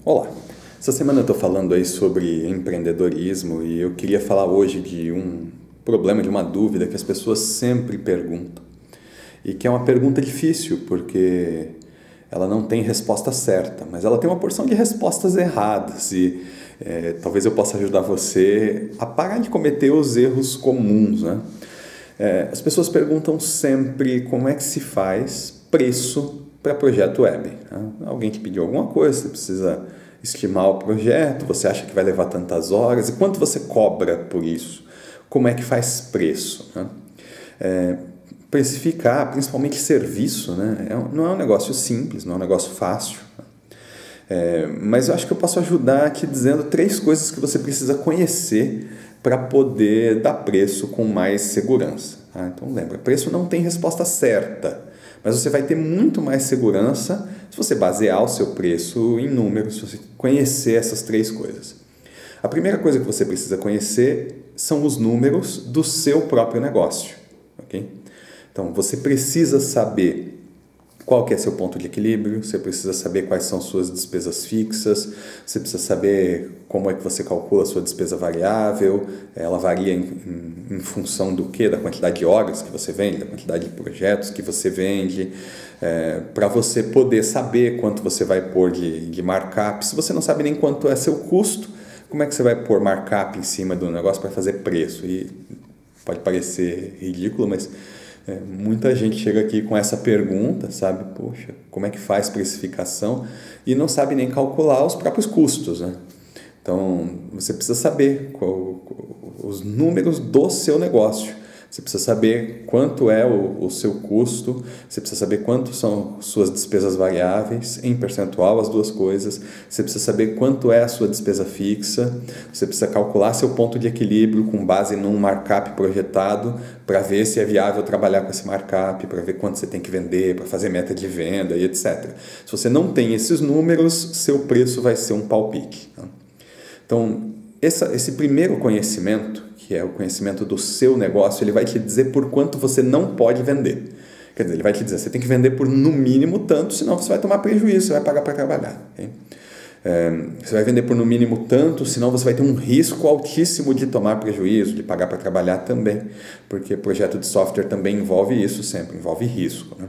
Olá, essa semana eu estou falando aí sobre empreendedorismo e eu queria falar hoje de um problema, de uma dúvida que as pessoas sempre perguntam e que é uma pergunta difícil porque ela não tem resposta certa, mas ela tem uma porção de respostas erradas e talvez eu possa ajudar você a parar de cometer os erros comuns, né? As pessoas perguntam sempre como é que se faz preço para projeto web, né? Alguém te pediu alguma coisa, você precisa estimar o projeto, você acha que vai levar tantas horas e quanto você cobra por isso? Como é que faz preço, né? Precificar, principalmente serviço, né? Não é um negócio simples, não é um negócio fácil. Mas eu acho que eu posso ajudar aqui dizendo 3 coisas que você precisa conhecer para poder dar preço com mais segurança. Tá? Então lembra, preço não tem resposta certa, mas você vai ter muito mais segurança se você basear o seu preço em números, se você conhecer essas 3 coisas. A primeira coisa que você precisa conhecer são os números do seu próprio negócio. Okay? Então você precisa saber qual que é seu ponto de equilíbrio, você precisa saber quais são suas despesas fixas, você precisa saber como é que você calcula a sua despesa variável, ela varia em função do quê? Da quantidade de horas que você vende, da quantidade de projetos que você vende, para você poder saber quanto você vai pôr de markup. Se você não sabe nem quanto é seu custo, como é que você vai pôr markup em cima do negócio para fazer preço? E pode parecer ridículo, mas muita gente chega aqui com essa pergunta, sabe? Poxa, como é que faz precificação? E não sabe nem calcular os próprios custos, né? Então, você precisa saber os números do seu negócio. Você precisa saber quanto é o seu custo, você precisa saber quanto são suas despesas variáveis, em percentual, as 2 coisas. Você precisa saber quanto é a sua despesa fixa, você precisa calcular seu ponto de equilíbrio com base num markup projetado para ver se é viável trabalhar com esse markup, para ver quanto você tem que vender, para fazer meta de venda e etc. Se você não tem esses números, seu preço vai ser um palpite. Tá? Então, esse primeiro conhecimento, que é o conhecimento do seu negócio, ele vai te dizer por quanto você não pode vender. Quer dizer, ele vai te dizer, você tem que vender por no mínimo tanto, senão você vai tomar prejuízo, você vai pagar para trabalhar. Okay? Você vai vender por no mínimo tanto, senão você vai ter um risco altíssimo de tomar prejuízo, de pagar para trabalhar também, porque projeto de software também envolve isso sempre, envolve risco, né?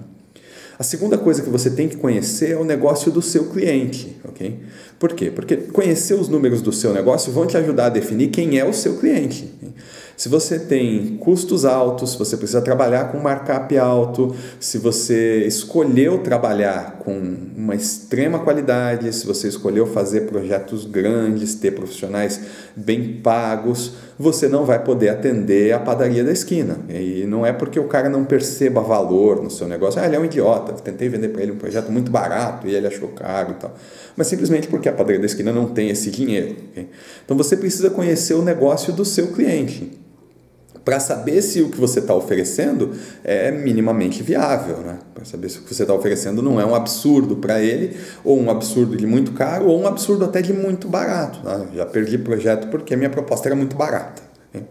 A segunda coisa que você tem que conhecer é o negócio do seu cliente, ok? Por quê? Porque conhecer os números do seu negócio vão te ajudar a definir quem é o seu cliente. Se você tem custos altos, se você precisa trabalhar com markup alto, se você escolheu trabalhar com uma extrema qualidade, se você escolheu fazer projetos grandes, ter profissionais bem pagos, você não vai poder atender a padaria da esquina. E não é porque o cara não perceba valor no seu negócio. Ele é um idiota, tentei vender para ele um projeto muito barato e ele achou caro e tal. Mas simplesmente porque a padaria da esquina não tem esse dinheiro. Okay? Então você precisa conhecer o negócio do seu cliente para saber se o que você está oferecendo é minimamente viável, né? Para saber se o que você está oferecendo não é um absurdo para ele, ou um absurdo de muito caro, ou um absurdo até de muito barato. Né? Já perdi projeto porque minha proposta era muito barata. Okay?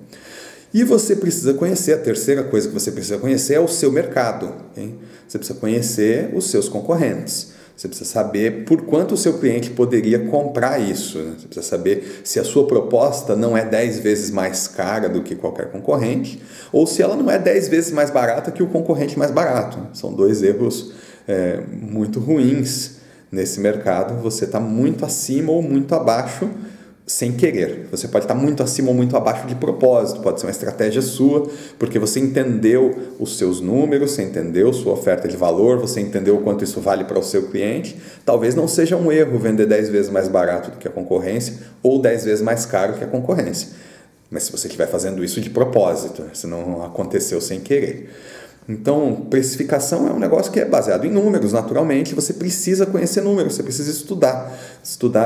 E você precisa conhecer, a terceira coisa que você precisa conhecer é o seu mercado. Okay? Você precisa conhecer os seus concorrentes. Você precisa saber por quanto o seu cliente poderia comprar isso. Né? Você precisa saber se a sua proposta não é 10 vezes mais cara do que qualquer concorrente, ou se ela não é 10 vezes mais barata que o concorrente mais barato. São 2 erros muito ruins nesse mercado. Você está muito acima ou muito abaixo sem querer. Você pode estar muito acima ou muito abaixo de propósito, pode ser uma estratégia sua, porque você entendeu os seus números, você entendeu sua oferta de valor, você entendeu o quanto isso vale para o seu cliente. Talvez não seja um erro vender 10 vezes mais barato do que a concorrência ou 10 vezes mais caro que a concorrência. Mas se você estiver fazendo isso de propósito, se não aconteceu sem querer. Então, precificação é um negócio que é baseado em números, naturalmente. Você precisa conhecer números, você precisa estudar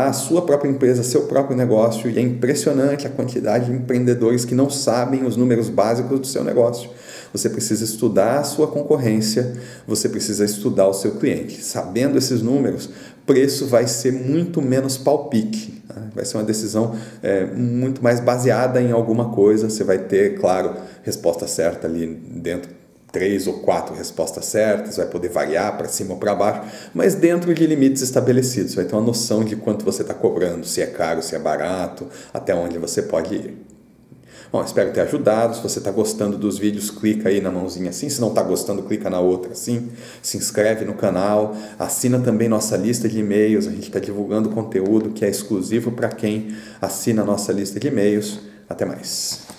a sua própria empresa, seu próprio negócio. E é impressionante a quantidade de empreendedores que não sabem os números básicos do seu negócio. Você precisa estudar a sua concorrência, você precisa estudar o seu cliente. Sabendo esses números, preço vai ser muito menos palpite. Tá? Vai ser uma decisão muito mais baseada em alguma coisa. Você vai ter, claro, resposta certa ali dentro 3 ou 4 respostas certas, vai poder variar para cima ou para baixo, mas dentro de limites estabelecidos. Você vai ter uma noção de quanto você está cobrando, se é caro, se é barato, até onde você pode ir. Bom, espero ter ajudado. Se você está gostando dos vídeos, clica aí na mãozinha assim. Se não está gostando, clica na outra assim. Se inscreve no canal. Assina também nossa lista de e-mails. A gente está divulgando conteúdo que é exclusivo para quem assina a nossa lista de e-mails. Até mais.